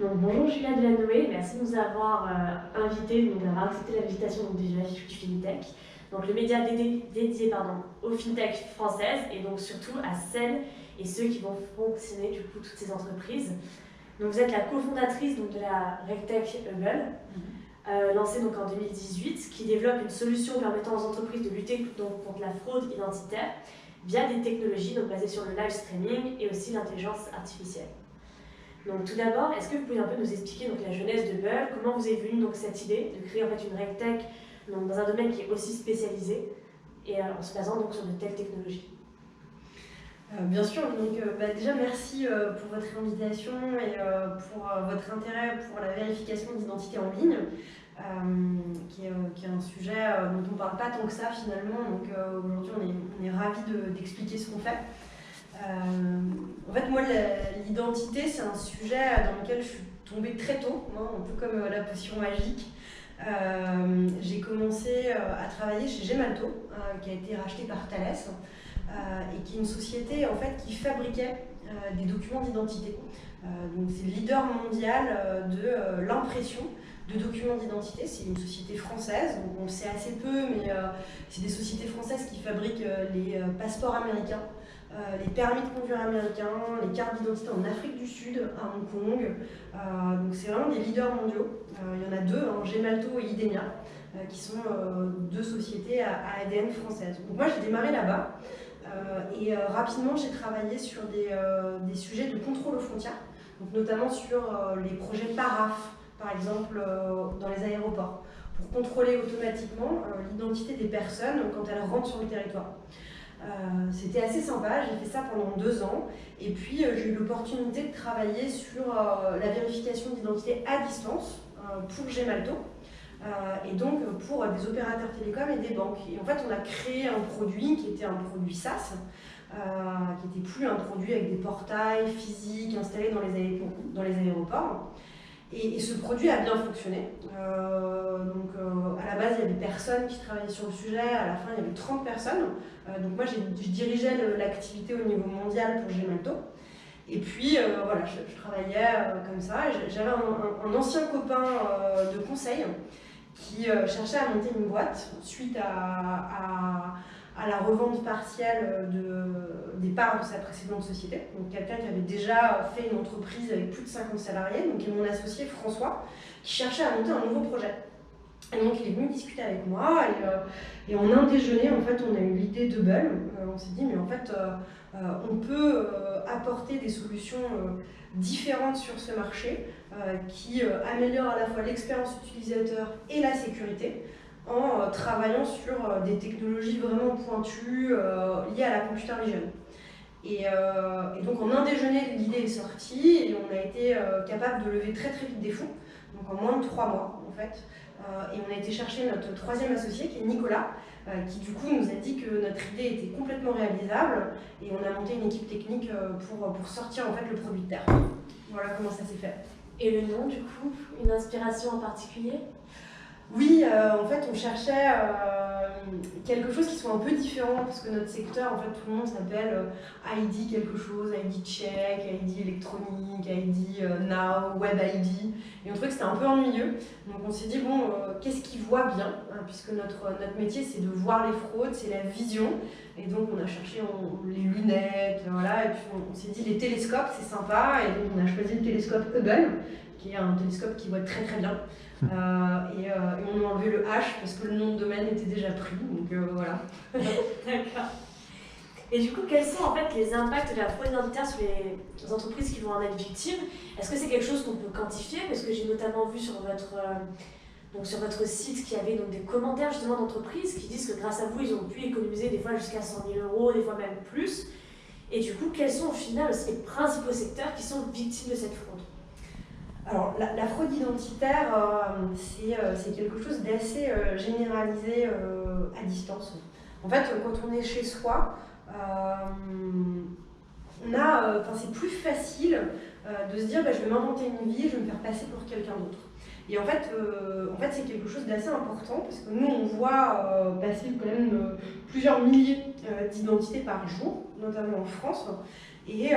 Donc, bonjour Julia Delanoë, merci de nous avoir invités, d'avoir accepté l'invitation du FinTech. Donc, le média dédié aux FinTech françaises et donc surtout à celles et ceux qui vont fonctionner du coup toutes ces entreprises. Donc, vous êtes la cofondatrice de la RegTech Hubble, lancée donc en 2018, qui développe une solution permettant aux entreprises de lutter donc, contre la fraude identitaire via des technologies donc, basées sur le live streaming et aussi l'intelligence artificielle. Donc tout d'abord, est-ce que vous pouvez un peu nous expliquer donc, la genèse de Hubble, comment vous est venue donc, cette idée de créer en fait, une RegTech dans un domaine qui est aussi spécialisé et en se basant donc, sur de telles technologies? Bien sûr, donc déjà merci pour votre invitation et pour votre intérêt pour la vérification d'identité en ligne, qui est un sujet dont on ne parle pas tant que ça finalement, donc aujourd'hui on est ravis d'expliquer ce qu'on fait. En fait, moi, l'identité, c'est un sujet dans lequel je suis tombée très tôt, un peu comme la potion magique. J'ai commencé à travailler chez Gemalto, qui a été racheté par Thales, et qui est une société en fait, qui fabriquait des documents d'identité. Donc, c'est le leader mondial de l'impression de documents d'identité. C'est une société française, donc on le sait assez peu, mais c'est des sociétés françaises qui fabriquent les passeports américains, les permis de conduire américains, les cartes d'identité en Afrique du Sud, à Hong Kong. Donc c'est vraiment des leaders mondiaux. Il y en a deux, Gemalto et Idemia, qui sont deux sociétés à ADN françaises. Donc moi j'ai démarré là-bas et rapidement j'ai travaillé sur des sujets de contrôle aux frontières, donc notamment sur les projets PARAF, par exemple dans les aéroports, pour contrôler automatiquement l'identité des personnes quand elles rentrent sur le territoire. C'était assez sympa, j'ai fait ça pendant 2 ans et puis j'ai eu l'opportunité de travailler sur la vérification d'identité à distance pour Gemalto et donc pour des opérateurs télécoms et des banques. Et en fait on a créé un produit qui était un produit SaaS, qui n'était plus un produit avec des portails physiques installés dans les aéroports. Et ce produit a bien fonctionné. À la base, il y avait personne qui travaillait sur le sujet. À la fin, il y avait 30 personnes. Donc moi, je dirigeais l'activité au niveau mondial pour Gemalto. Et puis, voilà, je travaillais comme ça. J'avais un ancien copain de conseil qui cherchait à monter une boîte suite à la revente partielle des parts de sa précédente société. Donc quelqu'un qui avait déjà fait une entreprise avec plus de 50 salariés, donc qui est mon associé François, qui cherchait à monter un nouveau projet. Et donc il est venu discuter avec moi et en un déjeuner, en fait, on a eu l'idée de Hubble. On s'est dit, mais en fait, on peut apporter des solutions différentes sur ce marché qui améliorent à la fois l'expérience utilisateur et la sécurité, en travaillant sur des technologies vraiment pointues liées à la computer vision. Et donc en un déjeuner, l'idée est sortie et on a été capable de lever très très vite des fonds, donc en moins de 3 mois en fait. Et on a été chercher notre troisième associé qui est Nicolas, qui du coup nous a dit que notre idée était complètement réalisable et on a monté une équipe technique pour sortir en fait le produit de terre. Voilà comment ça s'est fait. Et le nom du coup, une inspiration en particulier? Oui, en fait, on cherchait quelque chose qui soit un peu différent, parce que notre secteur, en fait, tout le monde s'appelle ID quelque chose, ID check, ID électronique, ID now, web ID, et on trouvait que c'était un peu ennuyeux. Donc on s'est dit, bon, qu'est-ce qui voit bien, hein, puisque notre métier, c'est de voir les fraudes, c'est la vision, et donc on a cherché les lunettes, voilà, et puis on s'est dit, les télescopes, c'est sympa, et donc on a choisi le télescope Hubble, qui est un télescope qui voit très très bien. Et on a enlevé le H parce que le nom de domaine était déjà pris, donc voilà. D'accord. Et du coup, quels sont en fait les impacts de la fraude identitaire sur les entreprises qui vont en être victimes? Est-ce que c'est quelque chose qu'on peut quantifier? Parce que j'ai notamment vu sur votre site qu'il y avait donc des commentaires justement d'entreprises qui disent que grâce à vous, ils ont pu économiser des fois jusqu'à 100 000 €, des fois même plus. Et du coup, quels sont au final aussi les principaux secteurs qui sont victimes de cette fraude? Alors, la fraude identitaire, c'est quelque chose d'assez généralisé à distance. En fait, quand on est chez soi, c'est plus facile de se dire je vais m'inventer une vie, je vais me faire passer pour quelqu'un d'autre. Et en fait c'est quelque chose d'assez important parce que nous, on voit passer quand même plusieurs milliers d'identités par jour, notamment en France. Et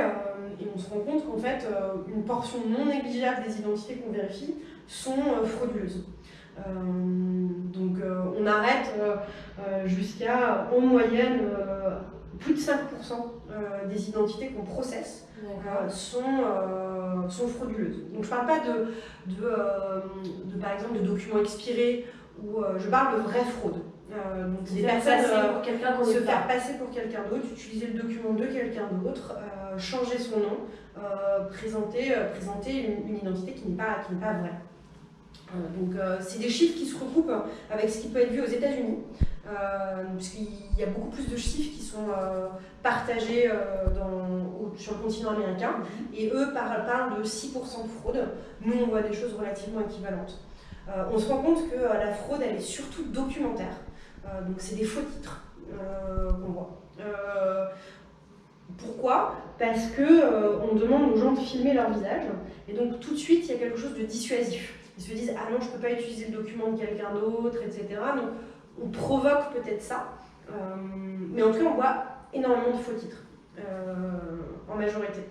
on se rend compte qu'en fait, une portion non négligeable des identités qu'on vérifie sont frauduleuses. Donc on arrête jusqu'à, en moyenne, plus de 5% des identités qu'on processe sont frauduleuses. Donc je ne parle pas de par exemple, de documents expirés, ou je parle de vraie fraude. Donc des personnes se faire passer pour quelqu'un d'autre, utiliser le document de quelqu'un d'autre, changer son nom, présenter une identité qui n'est pas vraie. Donc c'est des chiffres qui se recoupent avec ce qui peut être vu aux États-Unis, puisqu'il y a beaucoup plus de chiffres qui sont partagés sur le continent américain, et eux parlent de 6% de fraude. Nous, on voit des choses relativement équivalentes. On se rend compte que la fraude, elle est surtout documentaire, donc c'est des faux titres qu'on voit. Pourquoi ? Parce qu'on demande aux gens de filmer leur visage, et donc tout de suite, il y a quelque chose de dissuasif. Ils se disent « Ah non, je ne peux pas utiliser le document de quelqu'un d'autre, etc. » Donc on provoque peut-être ça, mais en tout cas, on voit énormément de faux titres, en majorité.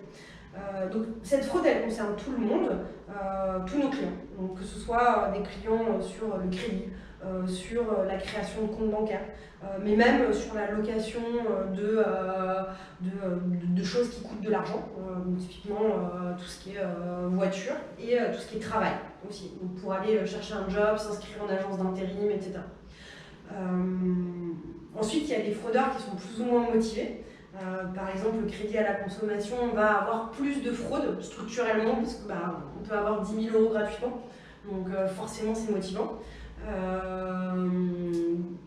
Donc cette fraude, elle concerne tout le monde, tous nos clients. Donc que ce soit des clients sur le crédit, sur la création de comptes bancaires, mais même sur la location de choses qui coûtent de l'argent, typiquement tout ce qui est voiture, et tout ce qui est travail aussi, donc pour aller chercher un job, s'inscrire en agence d'intérim, etc. Ensuite, il y a des fraudeurs qui sont plus ou moins motivés. Par exemple, le crédit à la consommation va avoir plus de fraude structurellement, parce que on peut avoir 10 000 € gratuitement, donc forcément c'est motivant.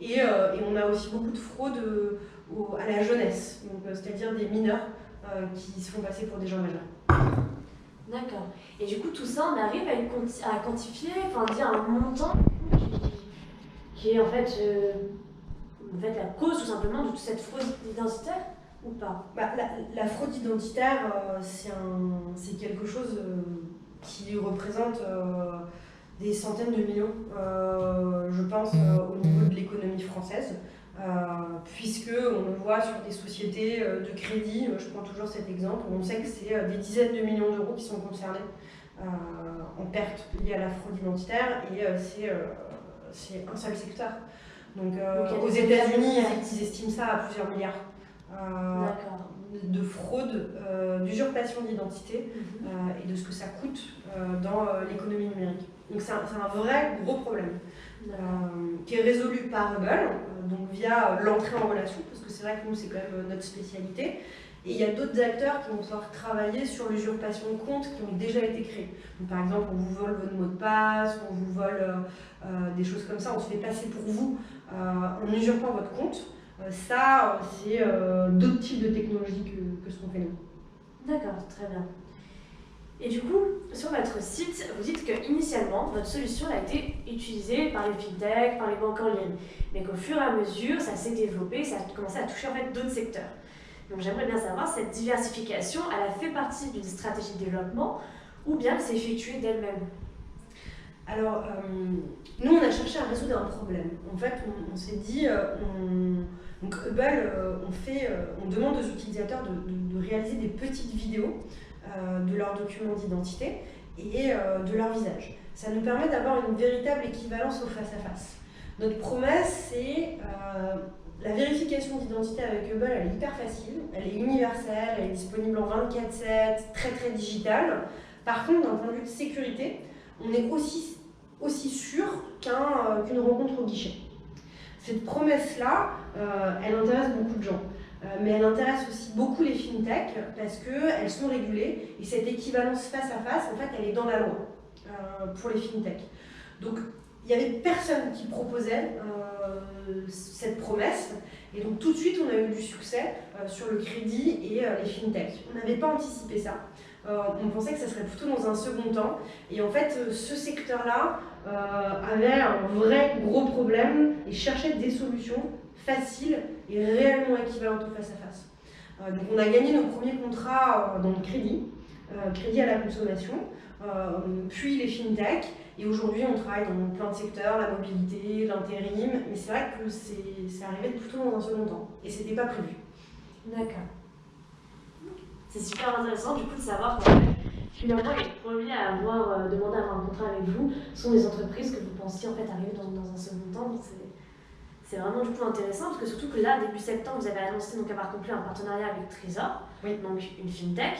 Et on a aussi beaucoup de fraude à la jeunesse, c'est-à-dire des mineurs qui se font passer pour des gens majeurs. D'accord. Et du coup, tout ça, on arrive à quantifier, enfin dire un montant qui est en fait la cause tout simplement de toute cette fraude identitaire ou pas ? La fraude identitaire, c'est quelque chose qui représente des centaines de millions, je pense, au niveau de l'économie française, puisque on le voit sur des sociétés de crédit. Je prends toujours cet exemple, on sait que c'est des dizaines de millions d'euros qui sont concernés en perte liées à la fraude identitaire, et c'est un seul secteur. Donc aux États-Unis, ils estiment ça à plusieurs milliards de fraude, d'usurpation d'identité et de ce que ça coûte dans l'économie numérique. Donc c'est un vrai gros problème qui est résolu par Hubble, donc via l'entrée en relation, parce que c'est vrai que nous c'est quand même notre spécialité. Et il y a d'autres acteurs qui vont pouvoir travailler sur l'usurpation de comptes qui ont déjà été créés. Donc, par exemple, on vous vole votre mot de passe, on vous vole des choses comme ça, on se fait passer pour vous en usurpant votre compte. Ça, c'est d'autres types de technologies que ce qu'on fait nous. D'accord, très bien. Et du coup, sur votre site, vous dites qu'initialement, votre solution a été utilisée par les fintechs, par les banques en ligne, mais qu'au fur et à mesure, ça s'est développé, ça a commencé à toucher en fait d'autres secteurs. Donc j'aimerais bien savoir, cette diversification, elle a fait partie d'une stratégie de développement ou bien elle s'est effectuée d'elle-même ? Alors, nous, on a cherché à résoudre un problème. En fait, on s'est dit, donc Hubble, on demande aux utilisateurs de réaliser des petites vidéos de leurs documents d'identité et de leur visage. Ça nous permet d'avoir une véritable équivalence au face-à-face. Notre promesse, c'est la vérification d'identité avec Hubble, elle est hyper facile, elle est universelle, elle est disponible en 24/7, très très digitale. Par contre, d'un point de vue de sécurité, on est aussi sûr qu'une rencontre au guichet. Cette promesse-là, elle intéresse beaucoup de gens, mais elle intéresse aussi beaucoup les fintechs parce qu'elles sont régulées et cette équivalence face-à-face, en fait, elle est dans la loi pour les fintechs. Donc, il n'y avait personne qui proposait cette promesse, et donc tout de suite on a eu du succès sur le crédit et les fintechs. On n'avait pas anticipé ça, on pensait que ça serait plutôt dans un second temps, et en fait ce secteur-là avait un vrai gros problème et cherchait des solutions faciles et réellement équivalentes au face-à-face. Donc on a gagné nos premiers contrats dans le crédit. crédit à la consommation, puis les fintech. Et aujourd'hui, on travaille dans plein de secteurs, la mobilité, l'intérim, mais c'est vrai que c'est arrivé plutôt dans un second temps, et c'était pas prévu. D'accord. C'est super intéressant du coup de savoir qu'en fait, finalement, les premiers à avoir demandé à avoir un contrat avec vous sont des entreprises que vous pensiez en fait arriver dans un second temps. C'est vraiment du coup intéressant parce que surtout que là, début septembre, vous avez annoncé donc avoir conclu un partenariat avec Trésor, donc une fintech,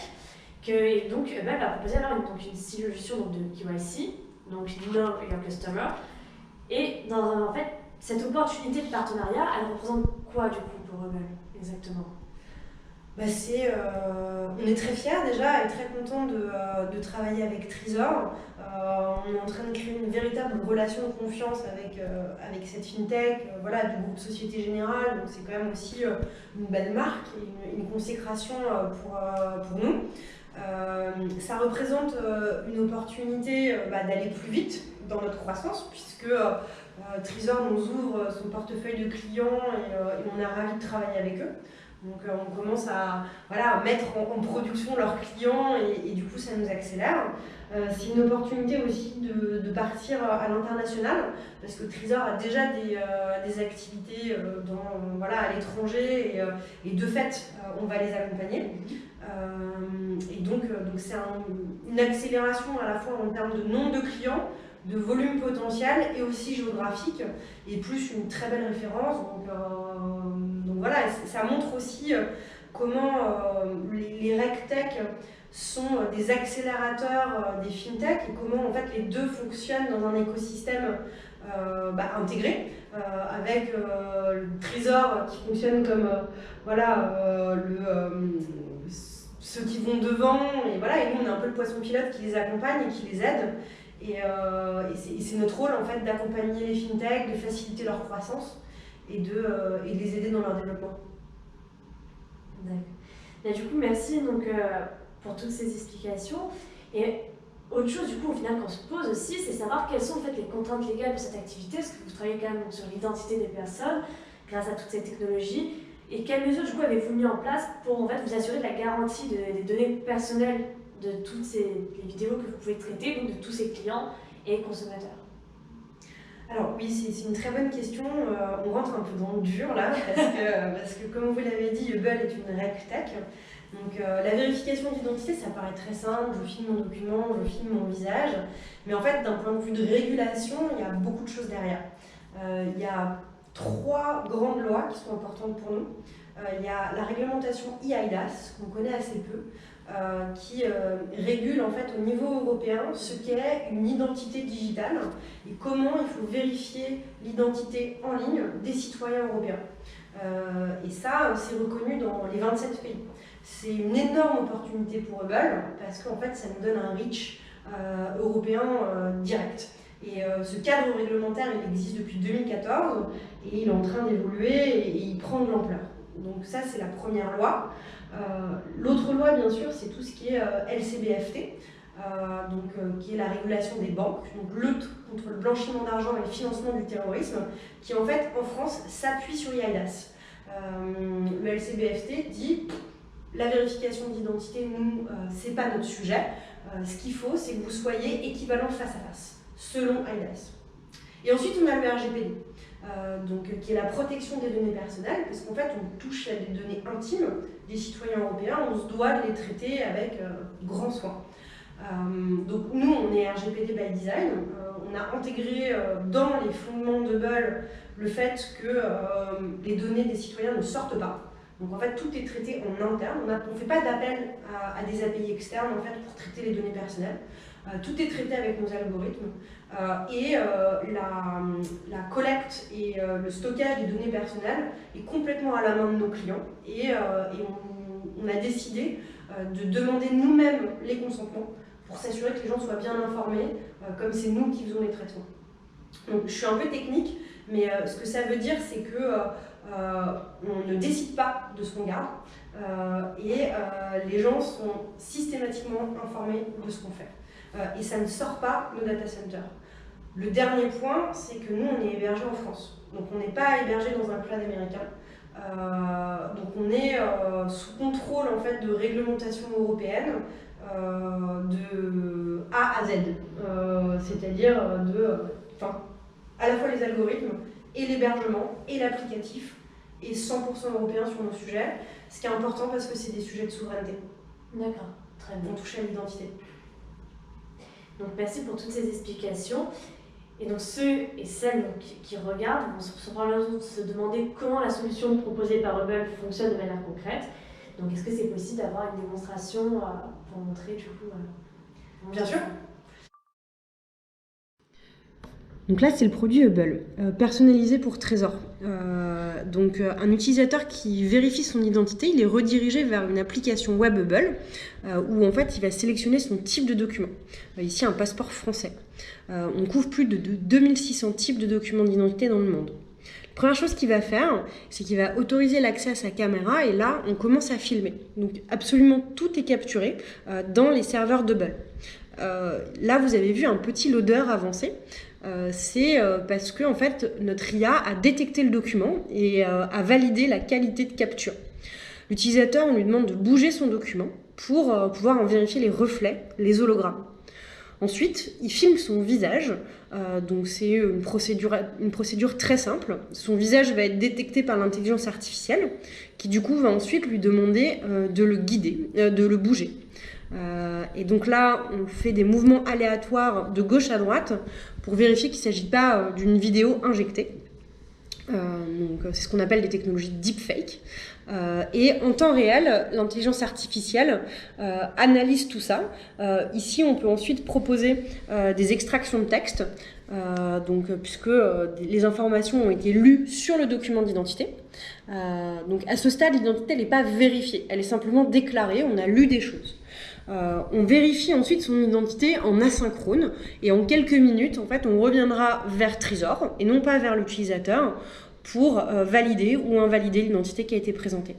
et donc elle va proposer alors une solution donc, de KYC, donc Know Your Customer. Et en fait, cette opportunité de partenariat, elle représente quoi du coup pour Hubble exactement? On est très fiers déjà et très contents de travailler avec Trésor. On est en train de créer une véritable relation de confiance avec cette fintech, du groupe Société Générale. Donc c'est quand même aussi une belle marque et une consécration pour nous. Ça représente une opportunité d'aller plus vite dans notre croissance puisque Trésor nous ouvre son portefeuille de clients et on est ravis de travailler avec eux. Donc on commence à mettre en production leurs clients et du coup ça nous accélère. C'est une opportunité aussi de partir à l'international parce que Trésor a déjà des activités à l'étranger et de fait on va les accompagner. Et donc c'est une accélération à la fois en termes de nombre de clients, de volume potentiel et aussi géographique, et plus une très belle référence. Donc voilà, ça montre aussi comment les RegTech sont des accélérateurs des fintech et comment en fait les deux fonctionnent dans un écosystème intégré avec le Trésor qui fonctionne comme ceux qui vont devant et nous on est un peu le poisson pilote qui les accompagne et qui les aide. Et c'est notre rôle en fait d'accompagner les fintech, de faciliter leur croissance et de les aider dans leur développement. D'accord. Du coup, merci pour toutes ces explications. Et autre chose du coup au final qu'on se pose aussi, c'est savoir quelles sont en fait les contraintes légales de cette activité, parce que vous travaillez quand même sur l'identité des personnes grâce à toutes ces technologies. Et quelles mesures du coup avez-vous mis en place pour en fait vous assurer de la garantie des données personnelles de toutes les vidéos que vous pouvez traiter, donc de tous ces clients et consommateurs? Alors oui, c'est une très bonne question. On rentre un peu dans le dur là, parce que comme vous l'avez dit, Hubble est une RegTech. Donc la vérification d'identité, ça paraît très simple, je filme mon document, je filme mon visage. Mais en fait, d'un point de vue de régulation, il y a beaucoup de choses derrière. Il y a 3 grandes lois qui sont importantes pour nous. Il y a la réglementation eIDAS, qu'on connaît assez peu, qui régule en fait au niveau européen ce qu'est une identité digitale et comment il faut vérifier l'identité en ligne des citoyens européens. Et ça, c'est reconnu dans les 27 pays. C'est une énorme opportunité pour Hubble parce qu'en fait, ça nous donne un reach européen direct. Et ce cadre réglementaire, il existe depuis 2014 et il est en train d'évoluer et il prend de l'ampleur. Donc ça, c'est la première loi. L'autre loi, bien sûr, c'est tout ce qui est LCBFT, qui est la régulation des banques, donc lutte contre le blanchiment d'argent et le financement du terrorisme, qui en fait, en France, s'appuie sur eIDAS. Le LCBFT dit la vérification d'identité, nous, c'est pas notre sujet. Ce qu'il faut, c'est que vous soyez équivalent face à face, selon eIDAS. Et ensuite, on a le RGPD. Qui est la protection des données personnelles, parce qu'en fait on touche à des données intimes des citoyens européens, on se doit de les traiter avec grand soin. Donc nous on est RGPD by design, on a intégré dans les fondements de Hubble le fait que les données des citoyens ne sortent pas. Donc en fait tout est traité en interne, on ne fait pas d'appel à des API externes en fait, pour traiter les données personnelles. Tout est traité avec nos algorithmes la collecte et le stockage des données personnelles est complètement à la main de nos clients et on a décidé de demander nous-mêmes les consentements pour s'assurer que les gens soient bien informés, comme c'est nous qui faisons les traitements. Donc je suis un peu technique, mais ce que ça veut dire c'est que on ne décide pas de ce qu'on garde et les gens sont systématiquement informés de ce qu'on fait. Et ça ne sort pas nos data centers. Le dernier point, c'est que nous, on est hébergé en France. Donc on n'est pas hébergé dans un cloud américain. Donc on est sous contrôle en fait, de réglementation européenne de A à Z, c'est-à-dire à la fois les algorithmes et l'hébergement et l'applicatif, et 100% européen sur nos sujets, ce qui est important parce que c'est des sujets de souveraineté. D'accord, très bien. On touche à l'identité. Donc merci pour toutes ces explications. Et donc ceux et celles qui regardent vont probablement se demander comment la solution proposée par Hubble fonctionne de manière concrète. Donc est-ce que c'est possible d'avoir une démonstration pour montrer du coup Bien sûr. Donc là, c'est le produit Hubble, personnalisé pour Trésor. Donc un utilisateur qui vérifie son identité, il est redirigé vers une application web Hubble, où en fait, il va sélectionner son type de document. Ici, un passeport français. On couvre plus de 2600 types de documents d'identité dans le monde. La première chose qu'il va faire, c'est qu'il va autoriser l'accès à sa caméra, et là, on commence à filmer. Donc absolument tout est capturé dans les serveurs d'Hubble. Là, vous avez vu un petit loader avancé. C'est parce que en fait, notre IA a détecté le document et a validé la qualité de capture. L'utilisateur, on lui demande de bouger son document pour pouvoir en vérifier les reflets, les hologrammes. Ensuite, il filme son visage, donc c'est une procédure très simple. Son visage va être détecté par l'intelligence artificielle, qui du coup va ensuite lui demander de le guider, de le bouger. Et donc là, on fait des mouvements aléatoires de gauche à droite pour vérifier qu'il ne s'agit pas d'une vidéo injectée. Donc c'est ce qu'on appelle des technologies deepfake. Et en temps réel, l'intelligence artificielle analyse tout ça. Ici, on peut ensuite proposer des extractions de texte, puisque les informations ont été lues sur le document d'identité. Donc à ce stade, l'identité n'est pas vérifiée, elle est simplement déclarée, on a lu des choses. On vérifie ensuite son identité en asynchrone, et en quelques minutes, en fait, on reviendra vers Trésor et non pas vers l'utilisateur pour valider ou invalider l'identité qui a été présentée.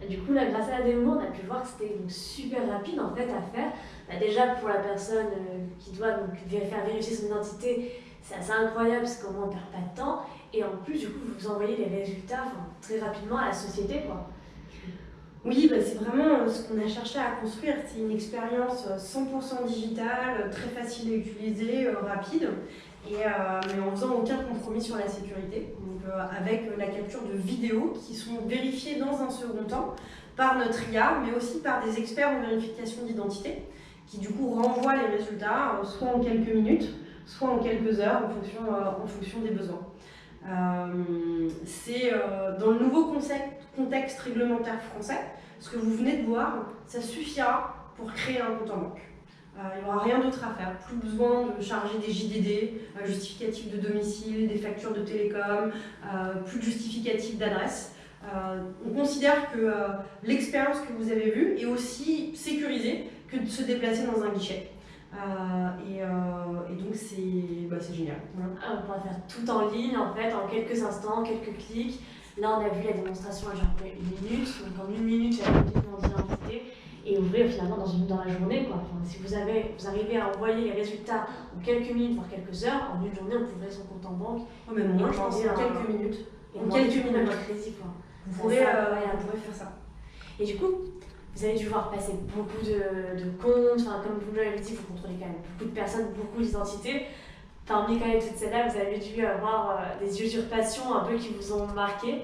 Et du coup, là, grâce à la démo, on a pu voir que c'était super rapide en fait à faire. Déjà pour la personne qui doit donc faire vérifier son identité, c'est assez incroyable parce qu'au moins on ne perd pas de temps. Et en plus, du coup, vous envoyez les résultats très rapidement à la société, quoi. Oui, c'est vraiment ce qu'on a cherché à construire. C'est une expérience 100% digitale, très facile à utiliser, rapide, mais en faisant aucun compromis sur la sécurité. Donc, avec la capture de vidéos qui sont vérifiées dans un second temps par notre IA, mais aussi par des experts en vérification d'identité, qui du coup renvoient les résultats soit en quelques minutes, soit en quelques heures en fonction des besoins. C'est dans le nouveau contexte réglementaire français, ce que vous venez de voir, ça suffira pour créer un compte en banque. Il n'y aura rien d'autre à faire, plus besoin de charger des JDD, justificatifs de domicile, des factures de télécom, plus de justificatifs d'adresse. On considère que l'expérience que vous avez vue est aussi sécurisée que de se déplacer dans un guichet. Et donc c'est génial. On pourra faire tout en ligne, en fait, en quelques instants, quelques clics. Là, on a vu la démonstration, elle dure une minute. Donc en une minute, j'ai complètement d'identité et ouvrir finalement dans la journée, quoi. Enfin, si vous arrivez à envoyer les résultats en quelques minutes, voire quelques heures, en une journée, on peut ouvrir son compte en banque. Même moi, je pense en quelques minutes. En quelques minutes, crédit, quoi. Vous pourrez faire ça. Et du coup, vous avez dû voir passer beaucoup de comptes, comme vous l'avez dit, vous contrôlez quand même beaucoup de personnes, beaucoup d'identités. Parmi quand même toutes celles-là, vous avez dû avoir des usurpations un peu qui vous ont marqué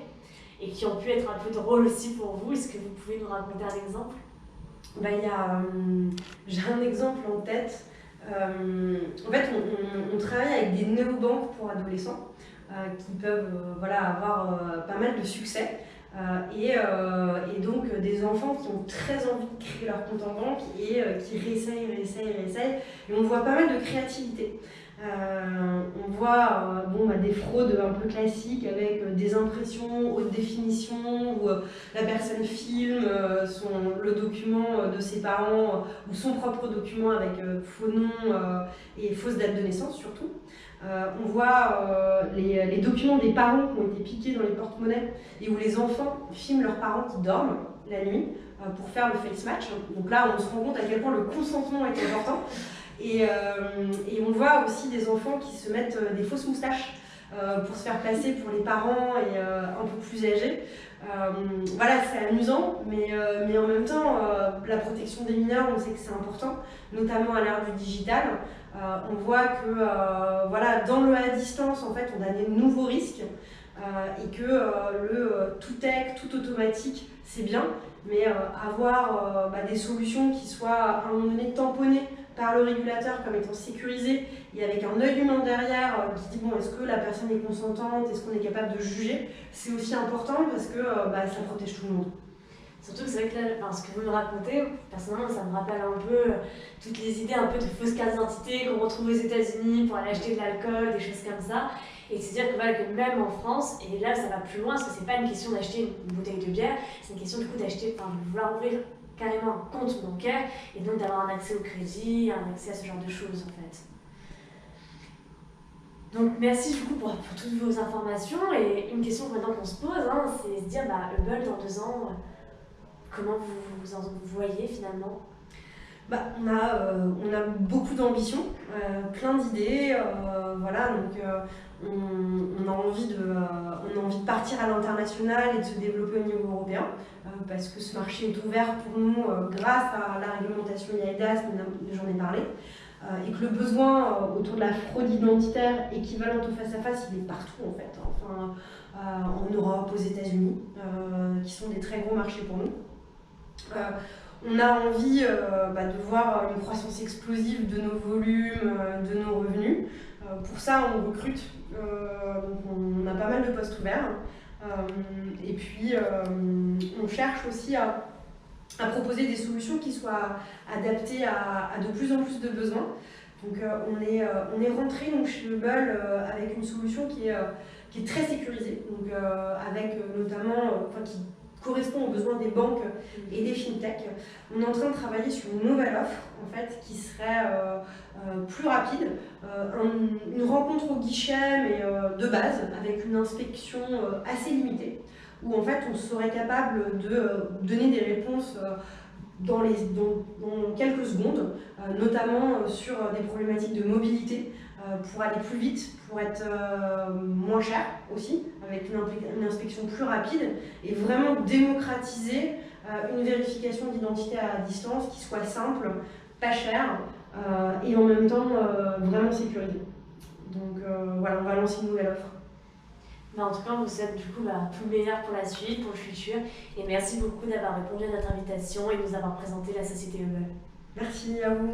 et qui ont pu être un peu drôles aussi pour vous. Est-ce que vous pouvez nous raconter un exemple ? J'ai un exemple en tête. En fait, on travaille avec des néobanques pour adolescents qui peuvent avoir pas mal de succès. Et donc des enfants qui ont très envie de créer leur compte en banque et qui réessayent. Et on voit pas mal de créativité. On voit des fraudes un peu classiques avec des impressions haute définition où la personne filme le document de ses parents ou son propre document avec faux nom et fausse date de naissance surtout. On voit les documents des parents qui ont été piqués dans les porte-monnaies et où les enfants filment leurs parents qui dorment la nuit pour faire le face match. Donc là, on se rend compte à quel point le consentement est important. Et on voit aussi des enfants qui se mettent des fausses moustaches pour se faire passer pour les parents et un peu plus âgés. Voilà, c'est amusant, mais en même temps, la protection des mineurs, on sait que c'est important, notamment à l'ère du digital. On voit que voilà, dans le à distance, en fait, on a des nouveaux risques et que le tout tech, tout automatique, c'est bien, mais avoir des solutions qui soient à un moment donné tamponnées par le régulateur comme étant sécurisées et avec un œil humain derrière qui dit bon, est-ce que la personne est consentante, est-ce qu'on est capable de juger, c'est aussi important parce que ça protège tout le monde. Surtout que c'est vrai que là, ce que vous me racontez, personnellement, ça me rappelle un peu toutes les idées un peu de fausses cartes d'identité qu'on retrouve aux États-Unis pour aller acheter de l'alcool, des choses comme ça. Et c'est-à-dire que, voilà, que même en France, et là ça va plus loin, parce que c'est pas une question d'acheter une bouteille de bière, c'est une question du coup d'acheter, de vouloir ouvrir carrément un compte bancaire et donc d'avoir un accès au crédit, un accès à ce genre de choses en fait. Donc merci du coup pour toutes vos informations. Et une question maintenant qu'on se pose, c'est se dire Hubble dans 2 ans, comment vous voyez finalement? On a beaucoup d'ambition, plein d'idées, voilà, donc on a envie de partir à l'international et de se développer au niveau européen, parce que ce marché est ouvert pour nous grâce à la réglementation eIDAS, j'en ai parlé, et que le besoin autour de la fraude identitaire équivalente au face-à-face, il est partout en fait, en Europe, aux États-Unis, qui sont des très gros marchés pour nous. On a envie de voir une croissance explosive de nos volumes, de nos revenus. Pour ça, on recrute. Donc on a pas mal de postes ouverts. Et puis, on cherche aussi à proposer des solutions qui soient adaptées à de plus en plus de besoins. Donc on est rentré chez Hubble avec une solution qui est très sécurisée, donc, avec notamment qui correspond aux besoins des banques et des fintechs. On est en train de travailler sur une nouvelle offre en fait, qui serait plus rapide, une rencontre au guichet mais de base, avec une inspection assez limitée, où en fait on serait capable de donner des réponses dans quelques secondes, notamment sur des problématiques de mobilité, pour aller plus vite, pour être moins cher aussi, avec une inspection plus rapide, et vraiment démocratiser une vérification d'identité à distance qui soit simple, pas chère, et en même temps vraiment sécurisée. Donc voilà, on va lancer une nouvelle offre. En tout cas, on vous souhaite du coup tout le meilleur pour la suite, pour le futur, et merci beaucoup d'avoir répondu à notre invitation et de nous avoir présenté la société Hubble. Merci à vous.